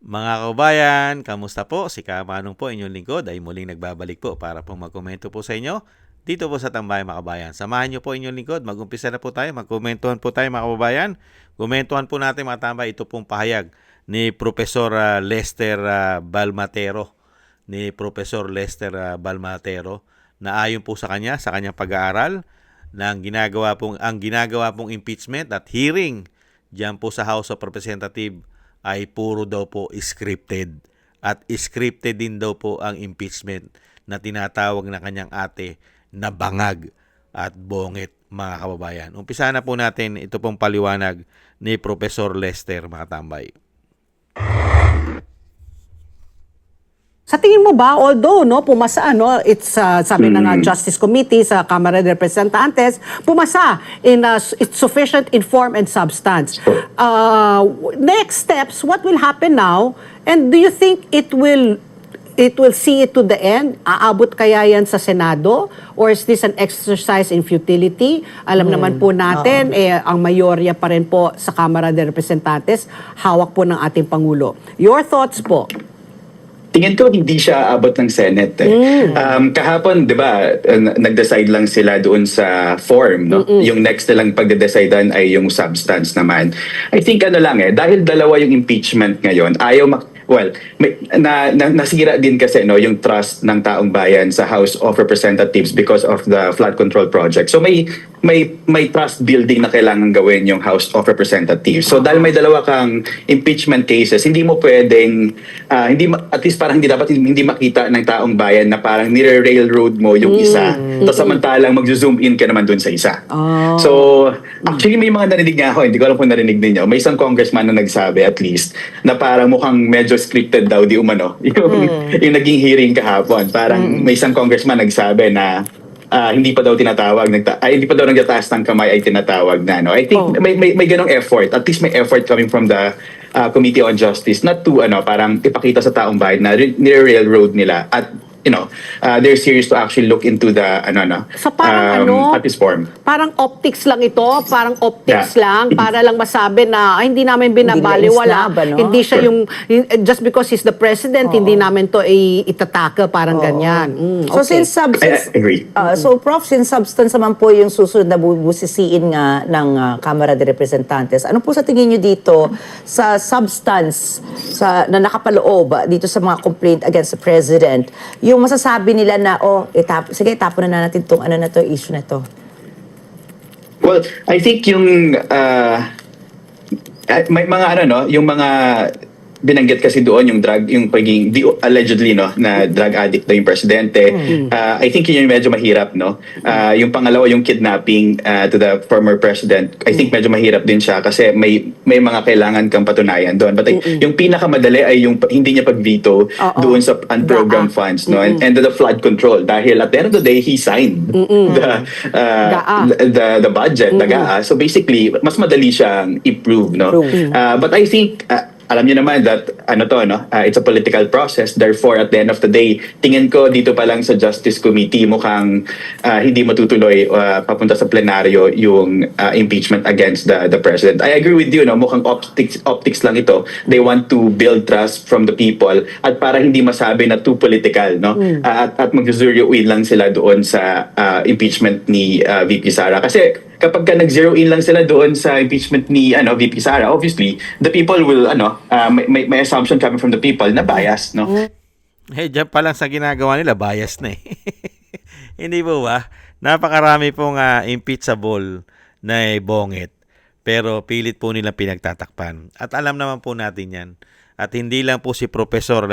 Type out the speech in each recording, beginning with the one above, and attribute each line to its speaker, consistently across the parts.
Speaker 1: Mga kabayan, kamusta po? Si Kamanong po, inyong lingkod ay muling nagbabalik po para pong magkomento po sa inyo dito po sa Tambayan mga kabayan. Samahan niyo po inyong lingkod, mag-umpisa na po tayo, magkomentuhan po tayo mga kababayan. Komentuhan po natin mga tambay, ito pong pahayag ni Professor Lester Balmatero. Na ayon po sa kanyang pag-aaral na ang ginagawa pong impeachment at hearing diyan po sa House of Representatives ay puro daw po scripted. At scripted din daw po ang impeachment na tinatawag na kanyang ate na bangag at bongit mga kababayan. Umpisa na po natin ito pong paliwanag ni Professor Lester mga tambay.
Speaker 2: Sa tingin mo ba, although pumasa it's sabi ng Justice Committee sa Kamara de Representantes, pumasa in it's sufficient in form and substance. Next steps, what will happen now? And do you think it will see it to the end? Aabot kaya yan sa Senado? Or is this an exercise in futility? Alam naman po natin, ang mayorya pa rin po sa Kamara de Representantes, hawak po ng ating Pangulo. Your thoughts po?
Speaker 3: Tingin ko hindi siya abot ng Senate. Kahapon, 'di ba, nag-decide lang sila doon sa form, no? Yung next nilang pagde-decidean ay yung substance naman. I think dahil dalawa yung impeachment ngayon, nasira din kasi yung trust ng taong bayan sa House of Representatives because of the flood control project. So may trust building na kailangan gawin yung House of Representatives. So dahil may dalawa kang impeachment cases, hindi mo pwedeng at least parang hindi makita ng taong bayan na parang nire-railroad mo yung isa. Tapos samantalang mag-zoom in ka naman dun sa isa. So actually may mga narinig nga ako, hindi ko alam kung narinig ninyo. May isang congressman na nagsabi at least na parang mukhang medyo scripted daw di umano yung naging hearing kahapon. Parang may isang congressman nagsabi na hindi pa daw nagtataas ng kamay ay tinatawag na, no? I think may ganong effort, at least may effort coming from the Committee on Justice not to parang ipakita sa taong bayan na nire-railroad nila at they're serious to actually look into the
Speaker 2: So parang
Speaker 3: at this form.
Speaker 2: Parang optics lang ito, lang para lang masabi na hindi namin binabaliwala. Hindi siya just because he's the president, hindi namin to itatake, parang ganyan.
Speaker 4: So since substance,
Speaker 3: I agree.
Speaker 4: So Prof, since substance naman po yung susunod na busisiin nga ng Kamara de Representantes, ano po sa tingin nyo dito sa substance na nakapaloob dito sa mga complaint against the president, yung masasabi nila na sige, tapon na natin tong issue na to?
Speaker 3: Well, I think yung may mga yung mga binanggit kasi doon yung pagiging allegedly na drug addict na yung presidente. I think yun yung medyo mahirap, no. Yung pangalawa yung kidnapping to the former president. I think medyo mahirap din siya kasi may mga kailangan kang patunayan doon. But yung pinakamadali ay yung hindi niya pag-veto doon sa unprogrammed funds, no, and the flood control dahil at the end of the day he signed the budget, the GAA. So basically mas madali siyang i-prove, no. But I think alam niyo naman that it's a political process. Therefore, at the end of the day, tingin ko dito pa lang sa Justice Committee mukhang hindi matutuloy papunta sa plenaryo yung impeachment against the president. I agree with you, no? Mukhang optics lang ito. They want to build trust from the people at para hindi masabi na too political, no? At mag-zero in lang sila doon sa impeachment ni VP Sara. Kasi kapag nag-zero in lang sila doon sa impeachment ni VP Sara, obviously the people will may assumption coming from the people na bias, no?
Speaker 1: Diyan pa lang sa ginagawa nila bias na Hindi po ba? Napakarami pong impeachable na bongit pero pilit po nilang pinagtatakpan. At alam naman po natin 'yan. At hindi lang po si Professor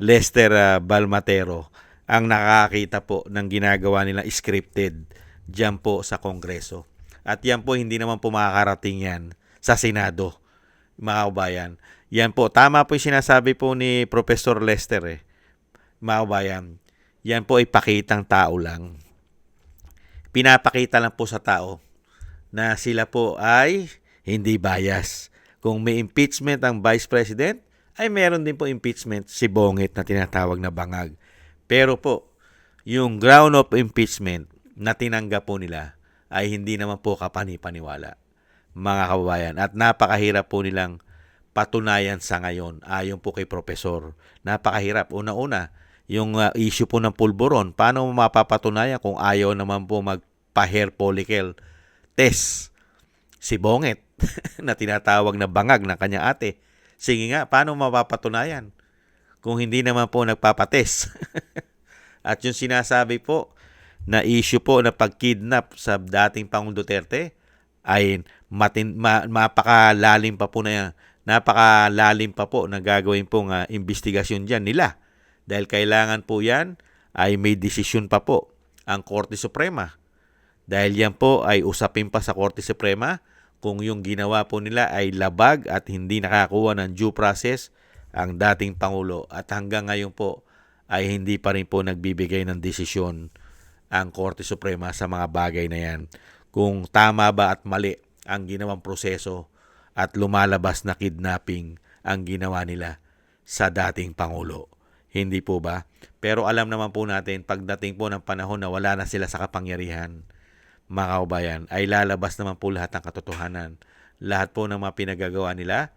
Speaker 1: Lester Balmatero ang nakakita po ng ginagawa nila scripted diyan po sa Kongreso. At yan po hindi naman po makakarating yan sa Senado, mga kabayan. Yan po, tama po yung sinasabi po ni Professor Lester mga kabayan. Yan po ay pakitang tao lang. Pinapakita lang po sa tao na sila po ay hindi bias. Kung may impeachment ang Vice President, ay meron din po impeachment si Bongit na tinatawag na bangag. Pero po, yung ground of impeachment na tinanggap po nila ay hindi naman po kapani-paniwala, mga kababayan. At napakahirap po nilang patunayan sa ngayon ayon po kay Profesor. Napakahirap. Una-una, yung issue po ng pulburon, paano mo mapapatunayan kung ayaw naman po magpa-hair follicle test si Bonget na tinatawag na bangag ng kanyang ate? Sige nga, paano mapapatunayan kung hindi naman po nagpapatest? At yung sinasabi po na issue po na pagkidnap sa dating Pangulong Duterte ay napakalalim pa po na gagawin pong investigasyon diyan nila. Dahil kailangan po yan ay may desisyon pa po ang Korte Suprema. Dahil yan po ay usapin pa sa Korte Suprema kung yung ginawa po nila ay labag at hindi nakakuha ng due process ang dating Pangulo. At hanggang ngayon po ay hindi pa rin po nagbibigay ng desisyon ang Korte Suprema sa mga bagay na yan. Kung tama ba at mali ang ginawang proseso at lumalabas na kidnapping ang ginawa nila sa dating Pangulo. Hindi po ba? Pero alam naman po natin, pagdating po ng panahon na wala na sila sa kapangyarihan, mga kaubayan, ay lalabas naman po lahat ng katotohanan. Lahat po ng mga pinagagawa nila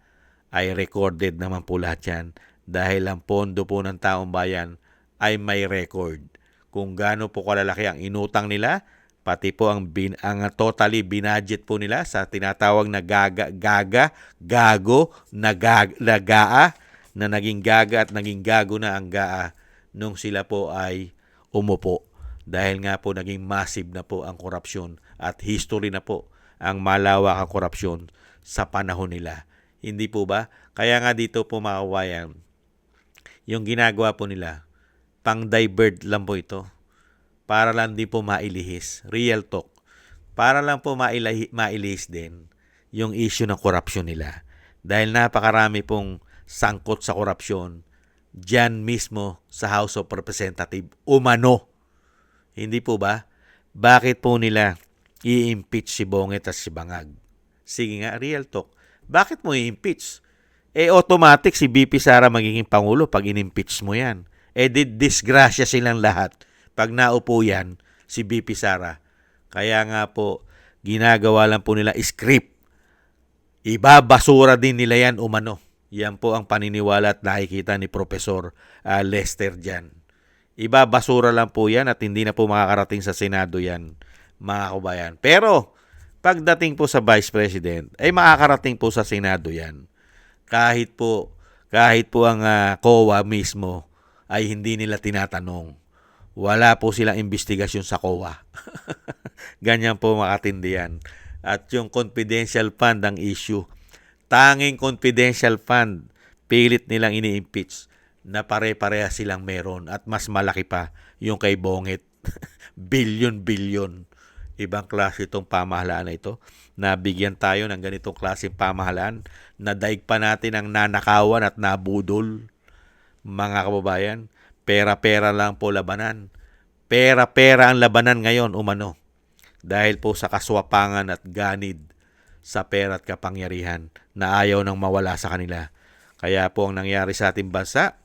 Speaker 1: ay recorded naman po lahat yan. Dahil ang pondo po ng taong bayan ay may record. Kung gaano po kalalaki ang inutang nila, pati po ang totally binudget po nila sa tinatawag na gago, gaa, na naging gaga at naging gago na ang gaa nung sila po ay umupo. Dahil nga po naging massive na po ang korupsyon at history na po ang malawak ang korupsyon sa panahon nila. Hindi po ba? Kaya nga dito po mga kabayan, yung ginagawa po nila, pang-divert lang po ito. Para lang din po mailihis. Real talk. Para lang po mailihis din yung issue ng korupsyon nila. Dahil napakarami pong sangkot sa korupsyon dyan mismo sa House of Representatives. Umano. Hindi po ba? Bakit po nila i-impeach si Bonget at si Bangag? Sige nga, real talk. Bakit mo i-impeach? Automatic si BP Sara magiging Pangulo pag in-impeach mo yan. Disgrasya silang lahat pag naupo yan si BP Sara. Kaya nga po, ginagawa lang po nila script. Ibabasura din nila yan umano. Yan po ang paniniwala at nakikita ni Profesor Lester dyan. Ibabasura lang po yan at hindi na po makakarating sa Senado yan, mga kabayan. Pero, pagdating po sa Vice President, ay makakarating po sa Senado yan. Kahit po ang COA mismo ay hindi nila tinatanong. Wala po silang investigasyon sa COA. Ganyan po makatindi yan. At yung confidential fund ang issue. Tanging confidential fund, pilit nilang ini-impeach na pare-pareha silang meron at mas malaki pa yung kay Bonget. Bilyon-bilyon. Ibang klase itong pamahalaan na ito. Nabigyan tayo ng ganitong klaseng pamahalaan. Nadaig pa natin ang nanakawan at nabudol. Mga kababayan, pera-pera lang po labanan. Pera-pera ang labanan ngayon, umano. Dahil po sa kaswapangan at ganid sa pera at kapangyarihan na ayaw nang mawala sa kanila. Kaya po ang nangyari sa ating bansa,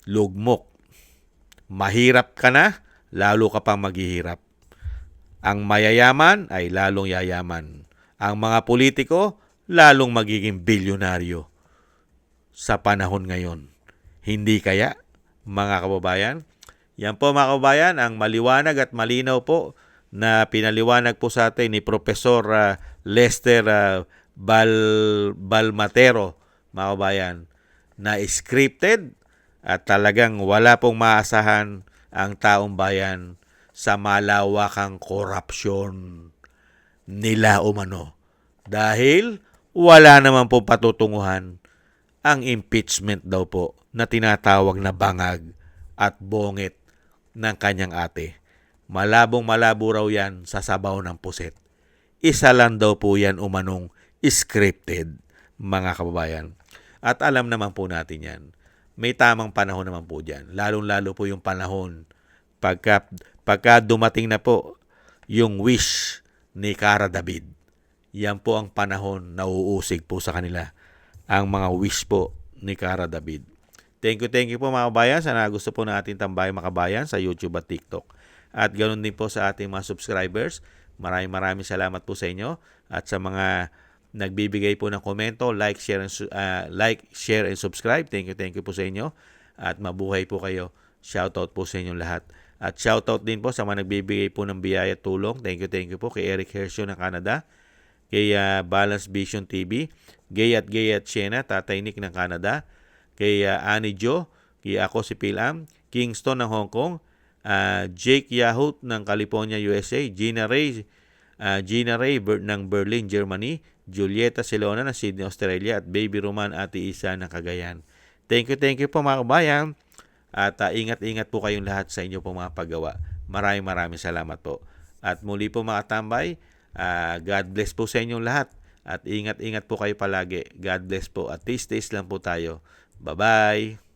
Speaker 1: lugmok. Mahirap ka na, lalo ka pang maghihirap. Ang mayayaman ay lalong yayaman. Ang mga politiko, lalong magiging bilyonaryo sa panahon ngayon. Hindi kaya, mga kababayan? Yan po mga kababayan, ang maliwanag at malinaw po na pinaliwanag po sa atin ni Profesor Lester Balmatero, mga kababayan, na scripted at talagang wala pong maasahan ang taong bayan sa malawakang korupsyon nila umano. Dahil wala naman po patutunguhan ang impeachment daw po na tinatawag na Bangag at Bonget ng kanyang ate. Malabong-malabo raw yan sa sabaw ng puset. Isa lang daw po yan umanong scripted, mga kababayan. At alam naman po natin yan. May tamang panahon naman po dyan. Lalong-lalo po yung panahon pagka dumating na po yung wish ni Cara David. Yan po ang panahon na uusig po sa kanila. Ang mga wish po ni Cara David. Thank you po mga kabayan. Sana gusto po natin tambayan mga kabayan sa YouTube at TikTok. At ganoon din po sa ating mga subscribers. Maraming salamat po sa inyo. At sa mga nagbibigay po ng komento, like, share and subscribe. Thank you po sa inyo. At mabuhay po kayo. Shoutout po sa inyong lahat. At shoutout din po sa mga nagbibigay po ng biyaya at tulong. Thank you po kay Eric Hershio ng Canada, kay Balance Vision TV, Gay at Shena, Tatay Nick ng Canada, kay Annie Jo, kay ako si Pilam, Kingston ng Hong Kong, Jake Yahut ng California, USA, Gina Ray ng Berlin, Germany, Julieta Celona ng Sydney, Australia, at Baby Roman Ate Isa ng Cagayan. Thank you po mga kabayan. At ingat-ingat po kayong lahat sa inyo pong mga paggawa. Maraming salamat po. At muli po mga tambay, God bless po sa inyong lahat. At ingat-ingat po kayo palagi. God bless po. At taste lang po tayo. Bye-bye.